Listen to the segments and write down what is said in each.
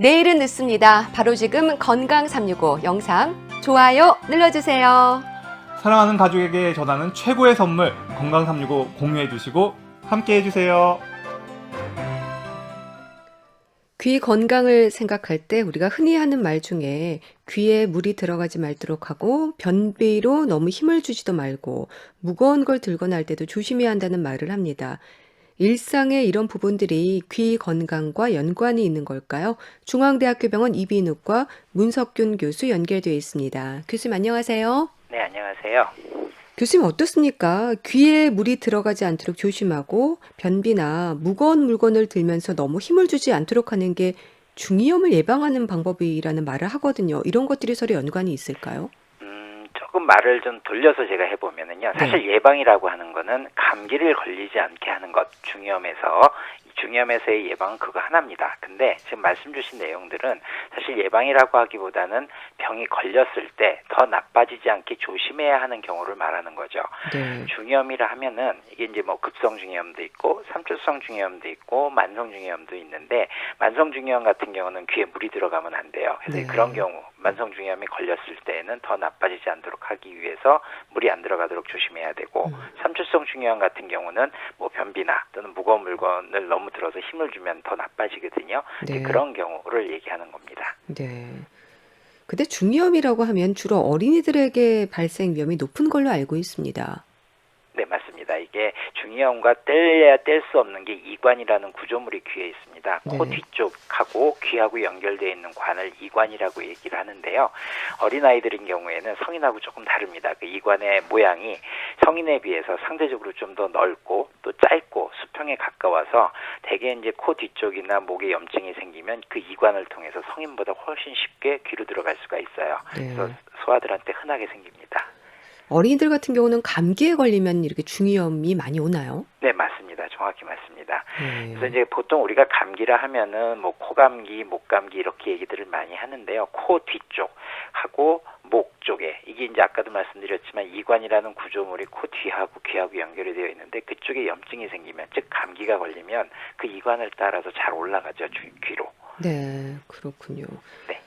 내일은 늦습니다. 바로 지금 건강 365 영상 좋아요 눌러주세요. 사랑하는 가족에게 전하는 최고의 선물 건강 365 공유해 주시고 함께 해주세요. 귀 건강을 생각할 때 우리가 흔히 하는 말 중에 귀에 물이 들어가지 말도록 하고 변비로 너무 힘을 주지도 말고 무거운 걸 들거나 할 때도 조심해야 한다는 말을 합니다. 일상의 이런 부분들이 귀 건강과 연관이 있는 걸까요? 중앙대학교 병원 이비인후과 문석균 교수 연결되어 있습니다. 교수님 안녕하세요. 네, 안녕하세요. 교수님 어떻습니까? 귀에 물이 들어가지 않도록 조심하고 변비나 무거운 물건을 들면서 너무 힘을 주지 않도록 하는 게 중이염을 예방하는 방법이라는 말을 하거든요. 이런 것들이 서로 연관이 있을까요? 조금 말을 좀 돌려서 제가 해보면은요. 사실 예방이라고 하는 거는 감기를 걸리지 않게 하는 것, 중이염에서의 예방은 그거 하나입니다. 근데 지금 말씀 주신 내용들은 사실 예방이라고 하기보다는 병이 걸렸을 때 더 나빠지지 않게 조심해야 하는 경우를 말하는 거죠. 네. 중이염이라 하면은 이게 이제 뭐 급성 중이염도 있고 삼출성 중이염도 있고 만성 중이염도 있는데 만성 중이염 같은 경우는 귀에 물이 들어가면 안 돼요. 그래서 네. 그런 경우 만성 중이염이 걸렸을 때에는 더 나빠지지 않도록 하기 위해서 물이 안 들어가도록 조심해야 되고 삼출성 중이염 같은 경우는 뭐 변비나 또는 무거운 물건을 너무 들어서 힘을 주면 더 나빠지거든요. 네. 그런 경우를 얘기하는 겁니다. 네. 근데 중이염이라고 하면 주로 어린이들에게 발생 위험이 높은 걸로 알고 있습니다. 네, 맞습니다. 이게 중이염과 뗄래야 뗄 수 없는 게 이관이라는 구조물이 귀에 있습니다. 코 네. 뒤쪽하고 귀하고 연결되어 있는 관을 이관이라고 얘기를 하는데요. 어린아이들인 경우에는 성인하고 조금 다릅니다. 그 이관의 모양이 성인에 비해서 상대적으로 좀 더 넓고 또 짧고 수평에 가까워서 대개 이제 코 뒤쪽이나 목에 염증이 생기면 그 이관을 통해서 성인보다 훨씬 쉽게 귀로 들어갈 수가 있어요. 네. 그래서 소아들한테 흔하게 생깁니다. 어린이들 같은 경우는 감기에 걸리면 이렇게 중이염이 많이 오나요? 네, 맞습니다. 정확히 맞습니다. 네. 그래서 이제 보통 우리가 감기라 하면은 뭐 코감기, 목감기 이렇게 얘기들을 많이 하는데요. 코 뒤쪽하고 목 쪽에 이게 이제 아까도 말씀드렸지만 이관이라는 구조물이 코 뒤하고 귀하고 연결이 되어 있는데 그쪽에 염증이 생기면 즉 감기가 걸리면 그 이관을 따라서 잘 올라가죠. 귀로. 네, 그렇군요. 네.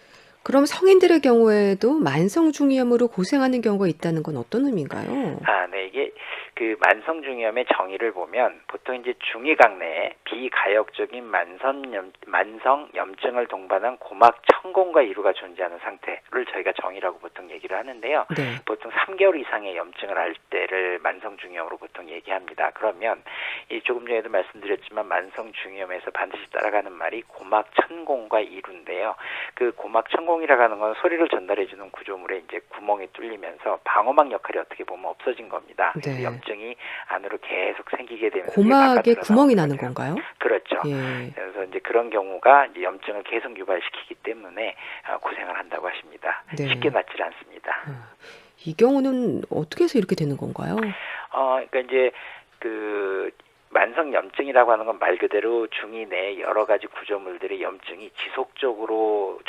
그럼 성인들의 경우에도 만성 중이염으로 고생하는 경우가 있다는 건 어떤 의미인가요? 네, 이게 그 만성 중이염의 정의를 보면 보통 이제 중이각 내에 비가역적인 만성 염증을 동반한 고막 천공과 이루가 존재하는 상태를 저희가 정의라고 보통 얘기를 하는데요. 네. 보통 3개월 이상의 염증을 할 때를 만성 중이염으로 보통 얘기합니다. 그러면 이 조금 전에도 말씀드렸지만 만성 중이염에서 반드시 따라가는 말이 고막 천공과 이루인데요. 그 고막 천공이라고 하는 건 소리를 전달해주는 구조물에 이제 구멍이 뚫리면서 방어막 역할이 어떻게 보면 없어진 겁니다. 그래서 네. 염증이 안으로 계속 생기게 되면서 고막에 바깥으로 구멍이 나오는 나는 거죠. 건가요? 그렇죠. 예. 그래서 이제 그런 경우가 이제 염증을 계속 유발시키기 때문에 고생을 한다고 하십니다. 네. 쉽게 낫질 않습니다. 이 경우는 어떻게 해서 이렇게 되는 건가요? 그러니까 이제 그 만성 염증이라고 하는 건 말 그대로 중이 내에 여러 가지 구조물들의 염증이 지속적으로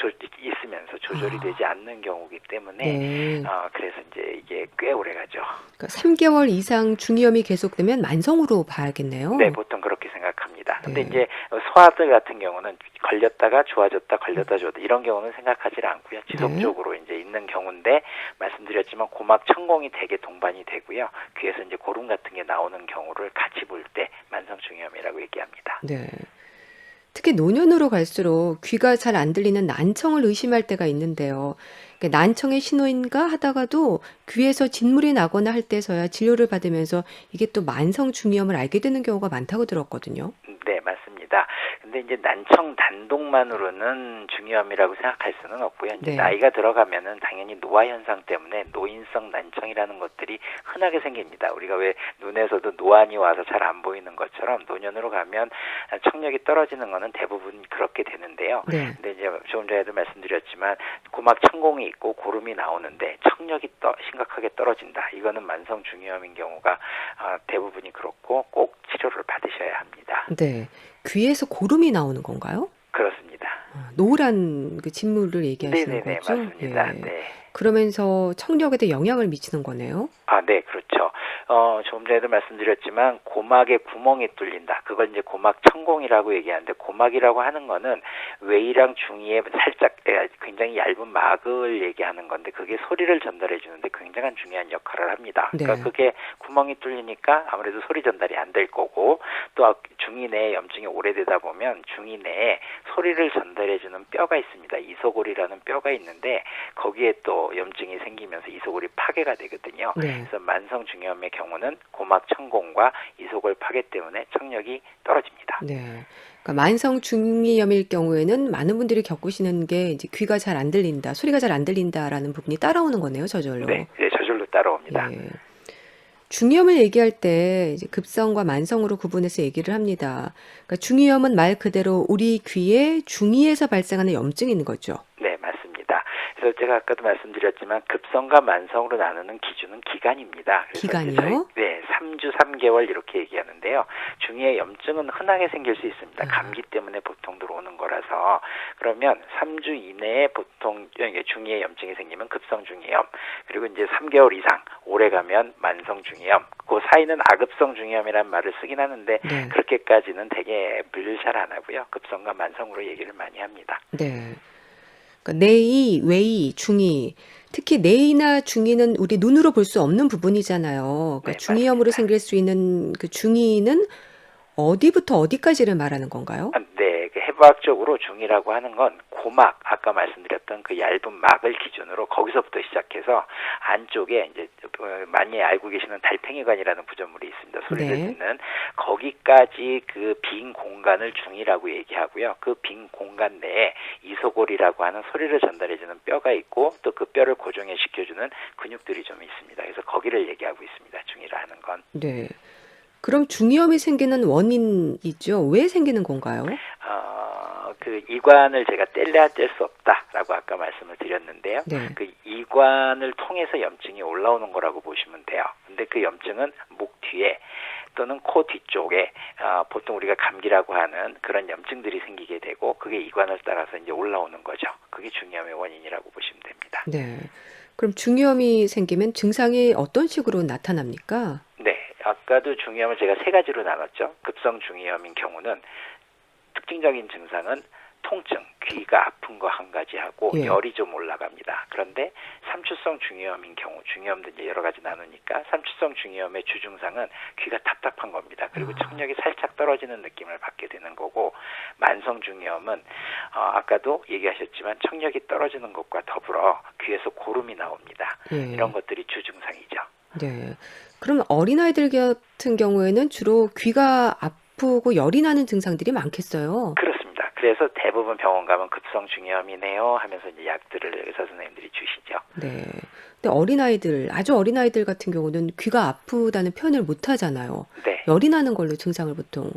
있으면서 조절이 되지 않는 경우이기 때문에 네. 그래서 이제 이게 꽤 오래 가죠. 그러니까 3개월 이상 중이염이 계속되면 만성으로 봐야겠네요. 네, 보통 그렇게 생각합니다. 근데 네. 이제 소아들 같은 경우는 걸렸다가 좋아졌다 걸렸다 좋아졌다 이런 경우는 생각하지 않고요. 지속적으로 이제 있는 경우인데 말씀드렸지만 고막 천공이 되게 동반이 되고요. 귀에서 이제 고름 같은 게 나오는 경우를 같이 볼 때 만성 중이염이라고 얘기합니다. 네. 특히 노년으로 갈수록 귀가 잘 안 들리는 난청을 의심할 때가 있는데요. 그러니까 난청의 신호인가 하다가도 귀에서 진물이 나거나 할 때서야 진료를 받으면서 이게 또 만성 중이염을 알게 되는 경우가 많다고 들었거든요. 네, 맞습니다. 근데 이제 난청 단독만으로는 중이염이라고 생각할 수는 없고요. 이제 네. 나이가 들어가면은 당연히 노화 현상 때문에 노인성 난청이라는 것들이 흔하게 생깁니다. 우리가 왜 눈에서도 노안이 와서 잘 안 보이는 것처럼 노년으로 가면 청력이 떨어지는 거는 대부분 그렇게 되는데요. 네. 근데 이제 조금 전에도 말씀드렸지만 고막 천공이 있고 고름이 나오는데 청력이 심각하게 떨어진다. 이거는 만성 중이염인 경우가 대부분이 그렇고 꼭 치료를 받으셔야 합니다. 네. 귀에서 고름이 나오는 건가요? 그렇습니다. 노란 그 진물을 얘기하시는 네네네, 거죠? 맞습니다. 예. 네. 그러면서 청력에도 영향을 미치는 거네요. 아, 네, 그렇죠. 조금 전에도 말씀드렸지만 고막에 구멍이 뚫린다. 그걸 이제 고막 천공이라고 얘기하는데, 고막이라고 하는 거는 외이랑 중이에 살짝 굉장히 얇은 막을 얘기하는 건데, 그게 소리를 전달해 주는데 굉장한 중요한 역할을 합니다. 네. 그러니까 그게 구멍이 뚫리니까 아무래도 소리 전달이 안 될 거고, 또 중이 내에 염증이 오래되다 보면 중이 내에 소리를 전달해 주는 뼈가 있습니다. 이소골이라는 뼈가 있는데 거기에 또 염증이 생기면서 이소골이 파괴가 되거든요. 네. 그래서 만성 중이염의 경우는 고막 천공과 이소골 파괴 때문에 청력이 떨어집니다. 네. 그러니까 만성 중이염일 경우에는 많은 분들이 겪으시는 게 이제 귀가 잘 안 들린다, 소리가 잘 안 들린다라는 부분이 따라오는 거네요, 저절로. 네, 저절로 따라옵니다. 예. 중이염을 얘기할 때 이제 급성과 만성으로 구분해서 얘기를 합니다. 그러니까 중이염은 말 그대로 우리 귀에 중이에서 발생하는 염증인 거죠. 네, 맞습니다. 그래서 제가 아까도 말씀드렸지만 급성과 만성으로 나누는 기준은 기간입니다. 그래서 기간이요? 네, 3주 3개월 이렇게 얘기하는데요. 중이의 염증은 흔하게 생길 수 있습니다. 감기 때문에 보통 들어오는 거라서. 그러면 3주 이내에 보통 중이의 염증이 생기면 급성 중이염, 그리고 이제 3개월 이상 오래 가면 만성 중이염, 그 사이는 아급성 중이염이라는 말을 쓰긴 하는데 네. 그렇게까지는 되게 분류를 잘 안 하고요. 급성과 만성으로 얘기를 많이 합니다. 네. 그러니까 내이, 외이, 중이. 특히 내이나 중이는 우리 눈으로 볼 수 없는 부분이잖아요. 그러니까 네, 중이염으로 맞습니다. 생길 수 있는 그 중이는 어디부터 어디까지를 말하는 건가요? 네, 그 해부학적으로 중이라고 하는 건 고막, 아까 말씀드렸던 그 얇은 막을 기준으로 거기서부터 시작해서 안쪽에 이제 많이 알고 계시는 달팽이관이라는 구조물이 있습니다. 소리를 네. 듣는 거기까지 그 빈 공간을 중이라고 얘기하고요. 그 빈 공간 내에 이소골이라고 하는 소리를 전달해주는 뼈가 있고 또 그 뼈를 고정해 시켜주는 근육들이 좀 있습니다. 그래서 거기를 얘기하고 있습니다. 중이라 하는 건. 네. 그럼 중이염이 생기는 원인이죠. 왜 생기는 건가요? 그 이관을 제가 뗄래야 뗄 수 없다라고 아까 말씀을 드렸는데요. 네. 그 이관을 통해서 염증이 올라오는 거라고 보시면 돼요. 근데 그 염증은 목 뒤에 또는 코 뒤쪽에 보통 우리가 감기라고 하는 그런 염증들이 생기게 되고 그게 이관을 따라서 이제 올라오는 거죠. 그게 중이염의 원인이라고 보시면 됩니다. 네. 그럼 중이염이 생기면 증상이 어떤 식으로 나타납니까? 네, 아까도 중이염을 제가 세 가지로 나눴죠. 급성 중이염인 경우는 특징적인 증상은 통증, 귀가 아픈 거 한 가지 하고 예. 열이 좀 올라갑니다. 그런데 삼추성 중이염인 경우, 중이염도 이제 여러 가지 나누니까 삼추성 중이염의 주증상은 귀가 답답한 겁니다. 그리고 청력이 살짝 떨어지는 느낌을 받게 되는 거고, 만성 중이염은 아까도 얘기하셨지만 청력이 떨어지는 것과 더불어 귀에서 고름이 나옵니다. 예. 이런 것들이 주증상이죠. 네. 그럼 어린아이들 같은 경우에는 주로 귀가 아프고 열이 나는 증상들이 많겠어요. 그렇습니다. 그래서 대부분 병원 가면 급성 중이염이네요 하면서 이제 약들을 의사 선생님들이 주시죠. 네. 근데 어린아이들, 아주 어린아이들 같은 경우는 귀가 아프다는 표현을 못 하잖아요. 네. 열이 나는 걸로 증상을 보통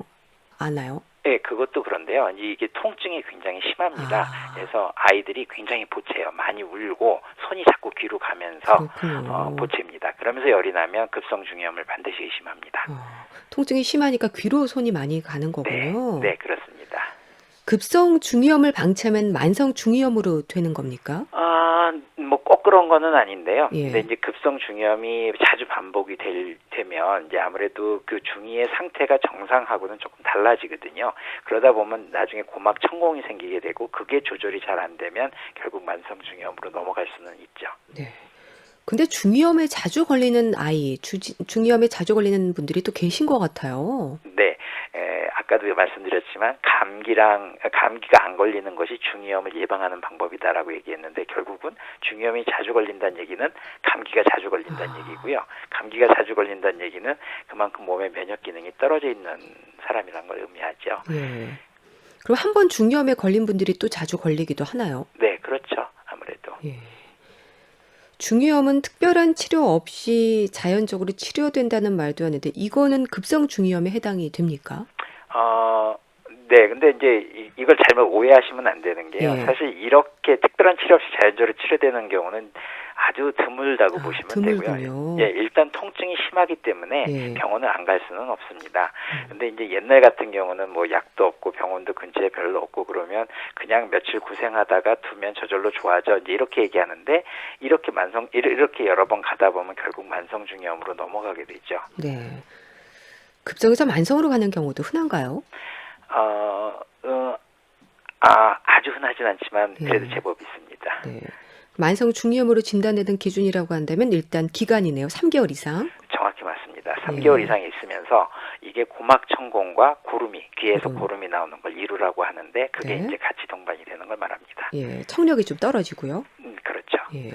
아나요? 네, 그것도 그런데요. 이게 통증이 굉장히 심합니다. 아. 그래서 아이들이 굉장히 보채요. 많이 울고 손이 자꾸 귀로 가면서 그렇군요. 보채입니다. 그러면서 열이 나면 급성 중이염을 반드시 의심합니다. 통증이 심하니까 귀로 손이 많이 가는 거군요. 네, 그렇습니다. 급성 중이염을 방치하면 만성 중이염으로 되는 겁니까? 뭐 꼭 그런 거는 아닌데요. 예. 근데 이제 급성 중이염이 자주 반복이 되면 이제 아무래도 그 중이의 상태가 정상하고는 조금 달라지거든요. 그러다 보면 나중에 고막 천공이 생기게 되고 그게 조절이 잘 안 되면 결국 만성 중이염으로 넘어갈 수는 있죠. 네. 근데 중이염에 자주 걸리는 아이, 중이염에 자주 걸리는 분들이 또 계신 것 같아요. 네, 아까도 말씀드렸지만 감기가 안 걸리는 것이 중이염을 예방하는 방법이다라고 얘기했는데 결국은 중이염이 자주 걸린다는 얘기는 감기가 자주 걸린다는 얘기고요. 감기가 자주 걸린다는 얘기는 그만큼 몸의 면역 기능이 떨어져 있는 사람이라는 걸 의미하죠. 예. 그럼 한 번 중이염에 걸린 분들이 또 자주 걸리기도 하나요? 네, 그렇죠. 아무래도. 예. 중이염은 특별한 치료 없이 자연적으로 치료된다는 말도 하는데 이거는 급성 중이염에 해당이 됩니까? 네, 근데 이제 이걸 잘못 오해하시면 안 되는 게요. 예. 사실 이렇게 특별한 치료 없이 자연적으로 치료되는 경우는 아주 드물다고 보시면 되고요. 드물군요. 예, 일단 통증이 심하기 때문에 예. 병원을 안 갈 수는 없습니다. 근데 이제 옛날 같은 경우는 뭐 약도 없고 병원도 근처에 별로 없고 그러면 그냥 며칠 고생하다가 두면 저절로 좋아져 이제 이렇게 얘기하는데 이렇게 여러 번 가다 보면 결국 만성중이염으로 넘어가게 되죠. 네. 급성에서 만성으로 가는 경우도 흔한가요? 아주 흔하진 않지만 그래도 예. 제법 있습니다. 네. 만성 중이염으로 진단되는 기준이라고 한다면 일단 기간이네요. 3개월 이상. 정확히 맞습니다. 3개월 예. 이상이 있으면서 이게 고막천공과 고름이 귀에서 고름. 고름이 나오는 걸 이루라고 하는데 그게 네. 이제 같이 동반이 되는 걸 말합니다. 예. 청력이 좀 떨어지고요. 그렇죠. 예.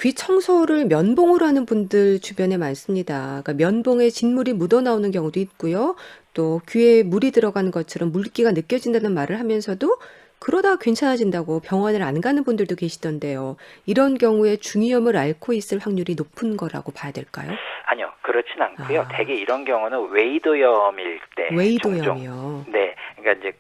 귀 청소를 면봉으로 하는 분들 주변에 많습니다. 그러니까 면봉에 진물이 묻어 나오는 경우도 있고요. 또 귀에 물이 들어가는 것처럼 물기가 느껴진다는 말을 하면서도 그러다 괜찮아진다고 병원을 안 가는 분들도 계시던데요. 이런 경우에 중이염을 앓고 있을 확률이 높은 거라고 봐야 될까요? 아니요, 그렇진 않고요. 아. 대개 이런 경우는 웨이도염일 때 종종 웨이도염이요. 네, 그러니까 이제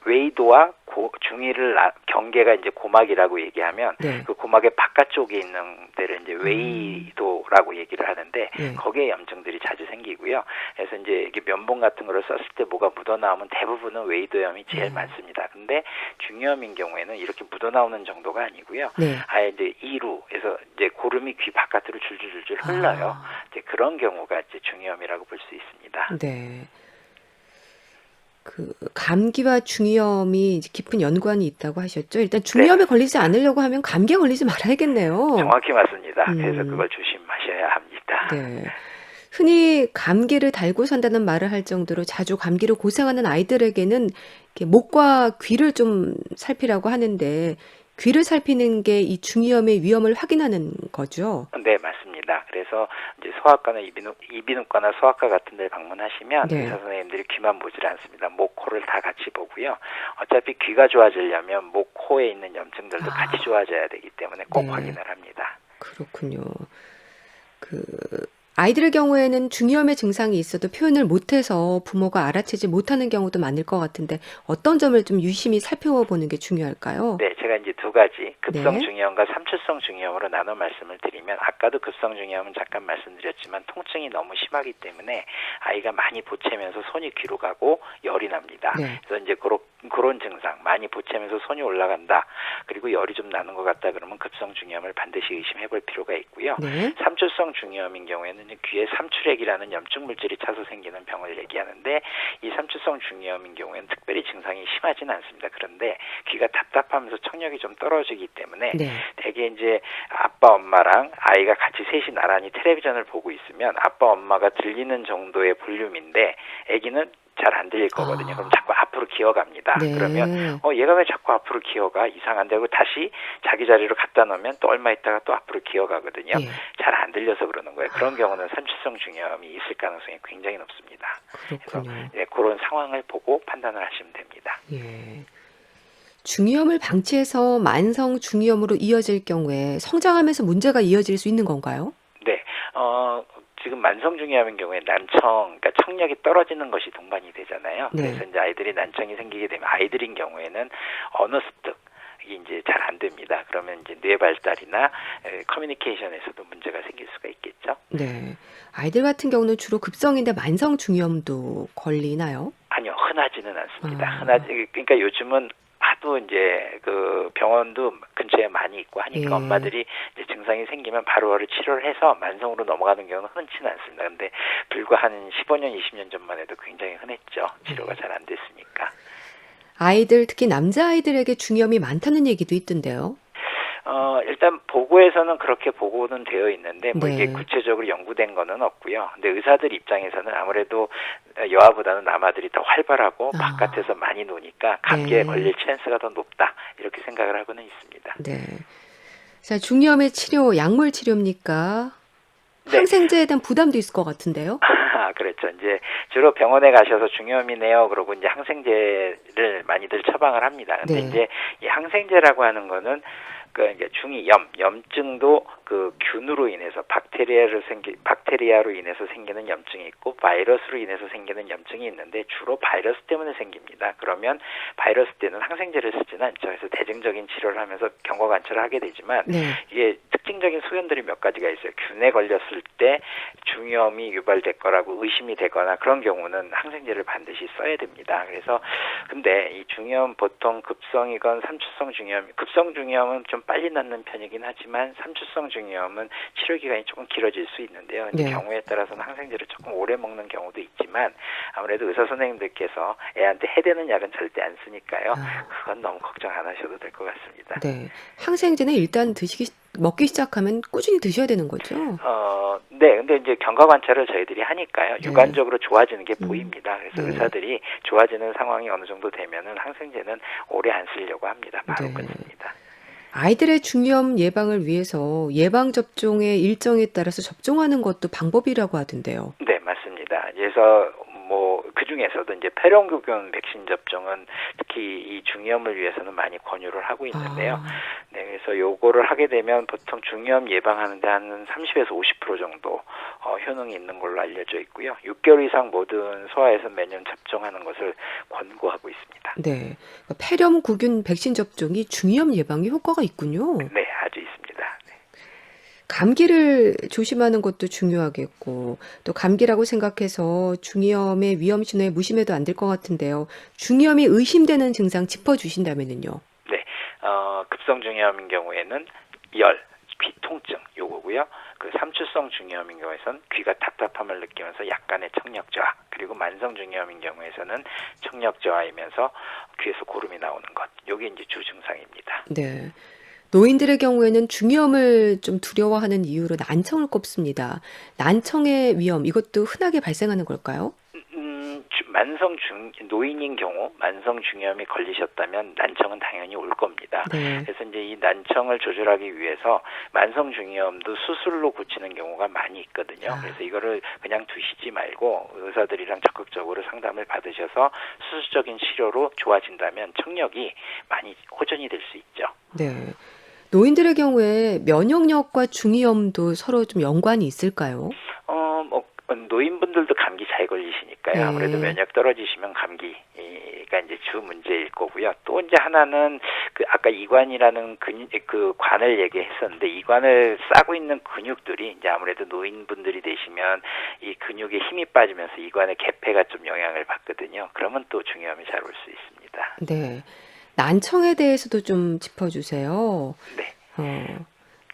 웨이도와 중이를 경계가 이제 고막이라고 얘기하면 네. 그 고막의 바깥쪽에 있는 데를 이제 웨이도라고 얘기를 하는데 예. 거기에 염증들이 자주 생기고요. 그래서 이제 이게 면봉 같은 거를 썼을 때 뭐가 묻어 나오면 대부분은 웨이도염이 제일 많습니다. 근데 중이염인 경우에는 이렇게 묻어 나오는 정도가 아니고요. 네. 아예 이제 이루에서 이제 고름이 귀 바깥으로 줄줄줄줄 흘러요. 이제 그런 경우가 이제 중이염이라고 볼 수 있습니다. 네. 그 감기와 중이염이 이제 깊은 연관이 있다고 하셨죠? 일단 중이염에 걸리지 않으려고 하면 감기에 걸리지 말아야겠네요. 정확히 맞습니다. 그래서 음. 그걸 조심하셔야 합니다. 네. 흔히 감기를 달고 산다는 말을 할 정도로 자주 감기로 고생하는 아이들에게는 이렇게 목과 귀를 좀 살피라고 하는데 귀를 살피는 게 이 중이염의 위험을 확인하는 거죠. 네, 맞습니다. 그래서 이제 소아과나 이비인후과나 소아과 같은 데 방문하시면 네. 의사 선생님들이 귀만 보질 않습니다. 목, 코를 다 같이 보고요. 어차피 귀가 좋아지려면 목, 코에 있는 염증들도 같이 좋아져야 되기 때문에 꼭 네. 확인을 합니다. 그렇군요. 그 아이들의 경우에는 중이염의 증상이 있어도 표현을 못해서 부모가 알아채지 못하는 경우도 많을 것 같은데 어떤 점을 좀 유심히 살펴보는 게 중요할까요? 네, 제가 이제 두 가지 급성 네. 중이염과 삼출성 중이염으로 나눠 말씀을 드리면 아까도 급성 중이염은 잠깐 말씀드렸지만 통증이 너무 심하기 때문에 아이가 많이 보채면서 손이 귀로 가고 열이 납니다. 네. 그래서 이제 그런 증상 많이 보채면서 손이 올라간다. 그리고 열이 좀 나는 것 같다 그러면 급성 중이염을 반드시 의심해 볼 필요가 있고요. 네. 삼출성 중이염인 경우에는 귀에 삼출액이라는 염증 물질이 차서 생기는 병을 얘기하는데 이 삼출성 중이염인 경우에는 특별히 증상이 심하지는 않습니다. 그런데 귀가 답답하면서 청력이 좀 떨어지기 때문에 네. 대개 이제 아빠 엄마랑 아이가 같이 셋이 나란히 텔레비전을 보고 있으면 아빠 엄마가 들리는 정도의 볼륨인데 아기는 잘 안 들릴 거거든요. 그럼 자꾸 앞으로 기어갑니다. 네. 그러면 얘가 왜 자꾸 앞으로 기어가? 이상한데 하고 다시 자기 자리로 갖다 놓으면 또 얼마 있다가 또 앞으로 기어가거든요. 예. 잘 안 들려서 그러는 거예요. 그런 경우는 삼출성 중이염이 있을 가능성이 굉장히 높습니다. 그렇군요. 네, 그런 상황을 보고 판단을 하시면 됩니다. 예. 중이염을 방치해서 만성 중이염으로 이어질 경우에 성장하면서 문제가 이어질 수 있는 건가요? 네, 지금 만성 중이염인 경우에 그러니까 청력이 떨어지는 것이 동반이 되잖아요. 네. 그래서 이제 아이들이 난청이 생기게 되면 아이들인 경우에는 언어 습득 이제 잘 안 됩니다. 그러면 이제 뇌 발달이나 커뮤니케이션에서도 문제가 생길 수가 있겠죠. 네. 아이들 같은 경우는 주로 급성인데 만성 중이염도 걸리나요? 아니요, 흔하지는 않습니다. 아. 그러니까 요즘은 하도 이제 그 병원도 근처에 많이 있고 하니까 예. 엄마들이 이제 증상이 생기면 바로바로 치료를 해서 만성으로 넘어가는 경우는 흔치는 않습니다. 근데 불과 한 15년, 20년 전만 해도 굉장히 흔했죠. 치료가 잘 안 됐으니까. 아이들, 특히 남자아이들에게 중이염이 많다는 얘기도 있던데요. 일단 보고에서는 그렇게 보고는 되어 있는데 뭐 이게 네. 구체적으로 연구된 거는 없고요. 근데 의사들 입장에서는 아무래도 여아보다는 남아들이 더 활발하고 아. 바깥에서 많이 노니까 감기에 네. 걸릴 찬스가 더 높다. 이렇게 생각을 하고는 있습니다. 네. 자, 중이염의 치료, 약물 치료입니까? 네. 항생제에 대한 부담도 있을 것 같은데요. 그렇죠. 이제 주로 병원에 가셔서 중이염이네요. 그러고 이제 항생제를 많이들 처방을 합니다. 근데 네. 이제 이 항생제라고 하는 거는 그러니까 염증도 그 균으로 인해서 박테리아로 인해서 생기는 염증이 있고 바이러스로 인해서 생기는 염증이 있는데 주로 바이러스 때문에 생깁니다. 그러면 바이러스 때는 항생제를 쓰지는 않죠. 그래서 대증적인 치료를 하면서 경과 관찰을 하게 되지만 네. 이게 특징적인 소견들이 몇 가지가 있어요. 균에 걸렸을 때 중이염이 유발될 거라고 의심이 되거나 그런 경우는 항생제를 반드시 써야 됩니다. 그래서 근데 이 중이염 보통 급성이건 삼추성 중이염, 급성 중이염은 좀 빨리 낫는 편이긴 하지만 삼추성 중이염은 치료 기간이 조금 길어질 수 있는데요. 이제 네. 경우에 따라서는 항생제를 조금 오래 먹는 경우도 있지만 아무래도 의사 선생님들께서 애한테 해대는 약은 절대 안 쓰니까요. 아. 그건 너무 걱정 안 하셔도 될 것 같습니다. 네. 항생제는 일단 먹기 시작하면 꾸준히 드셔야 되는 거죠? 네, 근데 이제 경과 관찰을 저희들이 하니까요. 네. 육안적으로 좋아지는 게 보입니다. 그래서 네. 의사들이 좋아지는 상황이 어느 정도 되면은 항생제는 오래 안 쓰려고 합니다. 바로 네. 끊습니다. 아이들의 중이염 예방을 위해서 예방접종의 일정에 따라서 접종하는 것도 방법이라고 하던데요. 네, 맞습니다. 그래서 뭐 그중에서도 이제 폐렴구균 백신 접종은 특히 이 중이염을 위해서는 많이 권유를 하고 있는데요. 아, 네, 그래서 요거를 하게 되면 보통 중이염 예방하는데 한 30에서 50% 정도 효능이 있는 걸로 알려져 있고요. 6개월 이상 모든 소아에서 매년 접종하는 것을 권고하고 있습니다. 네. 그러니까 폐렴구균 백신 접종이 중이염 예방에 효과가 있군요. 네, 아주 있습니다. 네. 감기를 조심하는 것도 중요하겠고, 또 감기라고 생각해서 중이염의 위험 신호에 무심해도 안 될 것 같은데요. 중이염이 의심되는 증상 짚어주신다면요. 네, 급성 중이염인 경우에는 열, 귀 통증 요거고요. 그 삼추성 중이염인 경우에선 귀가 답답함을 느끼면서 약간의 청력 저하, 그리고 만성 중이염인 경우에서는 청력 저하이면서 귀에서 고름이 나오는 것, 요게 이제 주 증상입니다. 네. 노인들의 경우에는 중이염을 좀 두려워하는 이유로 난청을 꼽습니다. 난청의 위험, 이것도 흔하게 발생하는 걸까요? 노인인 경우 만성 중이염이 걸리셨다면 난청은 당연히 올 겁니다. 네. 그래서 이제 이 난청을 조절하기 위해서 만성 중이염도 수술로 고치는 경우가 많이 있거든요. 아. 그래서 이거를 그냥 두시지 말고 의사들이랑 적극적으로 상담을 받으셔서 수술적인 치료로 좋아진다면 청력이 많이 호전이 될 수 있죠. 네. 노인들의 경우에 면역력과 중이염도 서로 좀 연관이 있을까요? 노인분들도 감기 잘 걸리시니까요. 아무래도 네. 면역 떨어지시면 감기가 이제 주 문제일 거고요. 또 이제 하나는 그 아까 이관이라는 그 관을 얘기했었는데 이관을 싸고 있는 근육들이 이제 아무래도 노인분들이 되시면 이 근육에 힘이 빠지면서 이관의 개폐가 좀 영향을 받거든요. 그러면 또 중이염이 잘 올 수 있습니다. 네. 난청에 대해서도 좀 짚어주세요. 네.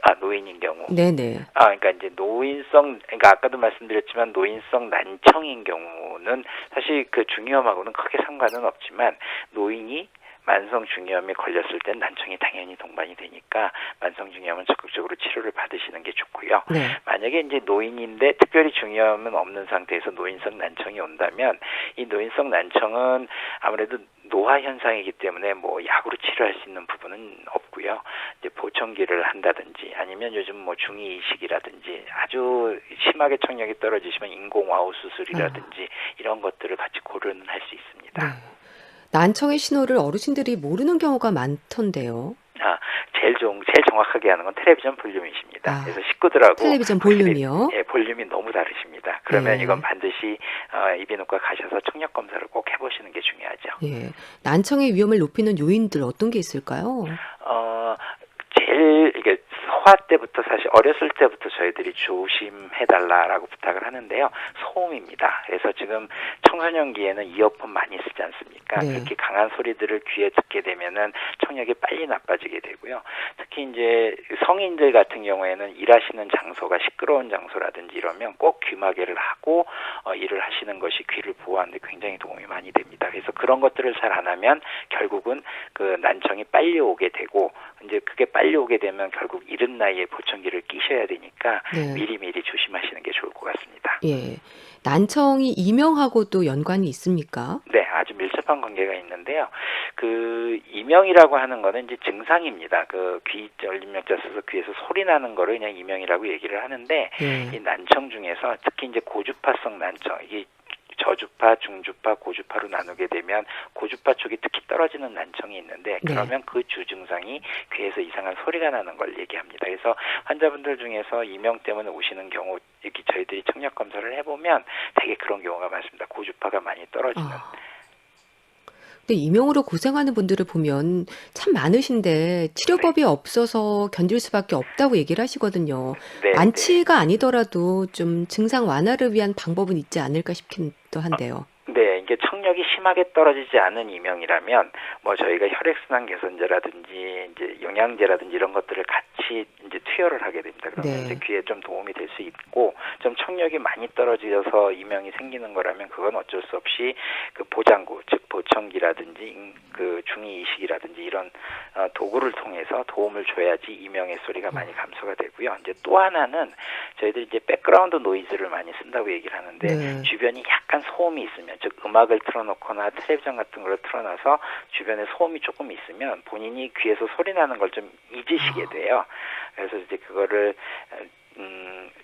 어, 노인인 경우. 네네. 그러니까 이제 그러니까 아까도 말씀드렸지만 노인성 난청인 경우는 사실 그 중이염하고는 크게 상관은 없지만 노인이 만성 중이염에 걸렸을 땐 난청이 당연히 동반이 되니까 만성 중이염은 적극적으로 치료를 받으시는 게 좋고요. 네. 만약에 이제 노인인데 특별히 중이염은 없는 상태에서 노인성 난청이 온다면 이 노인성 난청은 아무래도 노화 현상이기 때문에 뭐 약으로 치료할 수 있는 부분은 없고요. 이제 보청기를 한다든지 아니면 요즘 뭐 중이 이식이라든지 아주 심하게 청력이 떨어지시면 인공와우 수술이라든지 이런 것들을 같이 고려는 할 수 있습니다. 네. 난청의 신호를 어르신들이 모르는 경우가 많던데요. 제일 정확하게 하는 건 텔레비전 볼륨이십니다. 그래서 식구들하고 텔레비전 볼륨이요? 예, 볼륨이 너무 다르십니다. 그러면 네. 이건 반드시 이비인후과 가셔서 청력 검사를 꼭 해보시는 게 중요하죠. 예. 난청의 위험을 높이는 요인들 어떤 게 있을까요? 제일 이게 소아 때부터 사실 어렸을 때부터 저희들이 조심해달라라고 부탁을 하는데요. 소음입니다. 그래서 지금 청소년기에는 이어폰 많이 쓰지 않습니까? 네. 그렇게 강한 소리들을 귀에 듣게 되면은 청력이 빨리 나빠지게 되고요. 특히 이제 성인들 같은 경우에는 일하시는 장소가 시끄러운 장소라든지 이러면 꼭 귀마개를 하고 일을 하시는 것이 귀를 보호하는 데 굉장히 도움이 많이 됩니다. 그래서 그런 것들을 잘 안 하면 결국은 그 난청이 빨리 오게 되고 이제 그게 빨리 오게 되면 결국 이른 나이에 보청기를 끼셔야 되니까 네. 미리미리 조심하시는 게 좋을 것 같습니다. 예. 난청이 이명하고도 연관이 있습니까? 네, 아주 밀접한 관계가 있는데요. 그 이명이라고 하는 거는 이제 증상입니다. 그 귀 전립력자 써서 귀에서 소리 나는 거를 그냥 이명이라고 얘기를 하는데 예. 이 난청 중에서 특히 이제 고주파성 난청, 이게 저주파, 중주파, 고주파로 나누게 되면 고주파 쪽이 특히 떨어지는 난청이 있는데 네. 그러면 그 주 증상이 귀에서 이상한 소리가 나는 걸 얘기합니다. 그래서 환자분들 중에서 이명 때문에 오시는 경우 이렇게 저희들이 청력 검사를 해보면 되게 그런 경우가 많습니다. 고주파가 많이 떨어지는. 아. 근데 이명으로 고생하는 분들을 보면 참 많으신데 치료법이 없어서 견딜 수밖에 없다고 얘기를 하시거든요. 네, 네. 완치가 아니더라도 좀 증상 완화를 위한 방법은 있지 않을까 싶기도 한데요. 네, 이게 청력이 심하게 떨어지지 않은 이명이라면 뭐 저희가 혈액순환 개선제라든지 이제 영양제라든지 이런 것들을 같이 이제 투여를 하게 됩니다. 그러면 네. 이제 귀에 좀 도움이 될 수 있고 좀 청력이 많이 떨어져서 이명이 생기는 거라면 그건 어쩔 수 없이 그 보장구 즉 보청기라든지 그 중이 이식이라든지 이런 도구를 통해서 도움을 줘야지 이명의 소리가 많이 감소가 되고요. 이제 또 하나는 저희들이 이제 백그라운드 노이즈를 많이 쓴다고 얘기를 하는데 네. 주변이 약간 소음이 있으면 즉 음악을 틀어놓거나 텔레비전 같은 걸 틀어놔서 주변에 소음이 조금 있으면 본인이 귀에서 소리 나는 걸 좀 잊으시게 돼요. 그래서 이제 그거를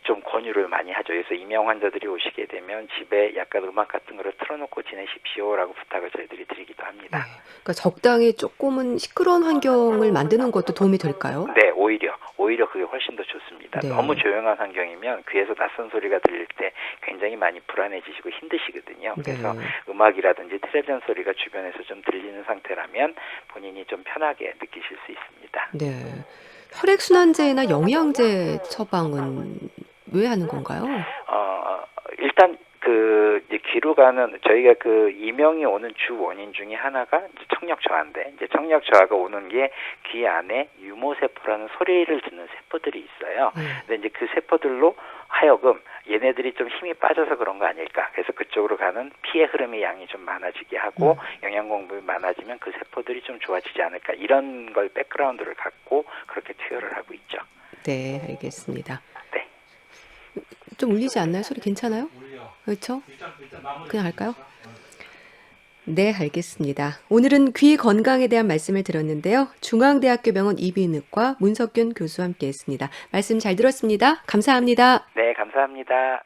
좀 권유를 많이 하죠. 그래서 이명 환자들이 오시게 되면 집에 약간 음악 같은 거를 틀어놓고 지내십시오라고 부탁을 저희들이 드리기도 합니다. 네. 그러니까 적당히 조금은 시끄러운 환경을 만드는 것도 도움이 될까요? 네, 오히려 그게 훨씬 더 좋습니다. 네. 너무 조용한 환경이면 귀에서 낯선 소리가 들릴 때 굉장히 많이 불안해지시고 힘드시거든요. 그래서 네. 음악이라든지 텔레비전 소리가 주변에서 좀 들리는 상태라면 본인이 좀 편하게 느끼실 수 있습니다. 네. 혈액순환제나 영양제 처방은 왜 하는 건가요? 일단 그 이제 귀로 가는 저희가 그 이명이 오는 주 원인 중에 하나가 이제 청력 저하인데 이제 청력 저하가 오는 게 귀 안에 유모세포라는 소리를 듣는 세포들이 있어요. 네. 근데 이제 그 세포들로 하여금 얘네들이 좀 힘이 빠져서 그런 거 아닐까. 그래서 그쪽으로 가는 피의 흐름의 양이 좀 많아지게 하고 영양 공급이 많아지면 그 세포들이 좀 좋아지지 않을까. 이런 걸 백그라운드를 갖고 그렇게 투여를 하고 있죠. 네, 알겠습니다. 네. 좀 울리지 않나요? 소리 괜찮아요? 그렇죠? 그냥 할까요? 네, 알겠습니다. 오늘은 귀 건강에 대한 말씀을 들었는데요. 중앙대학교 병원 이비인후과 문석균 교수와 함께했습니다. 말씀 잘 들었습니다. 감사합니다. 네, 감사합니다.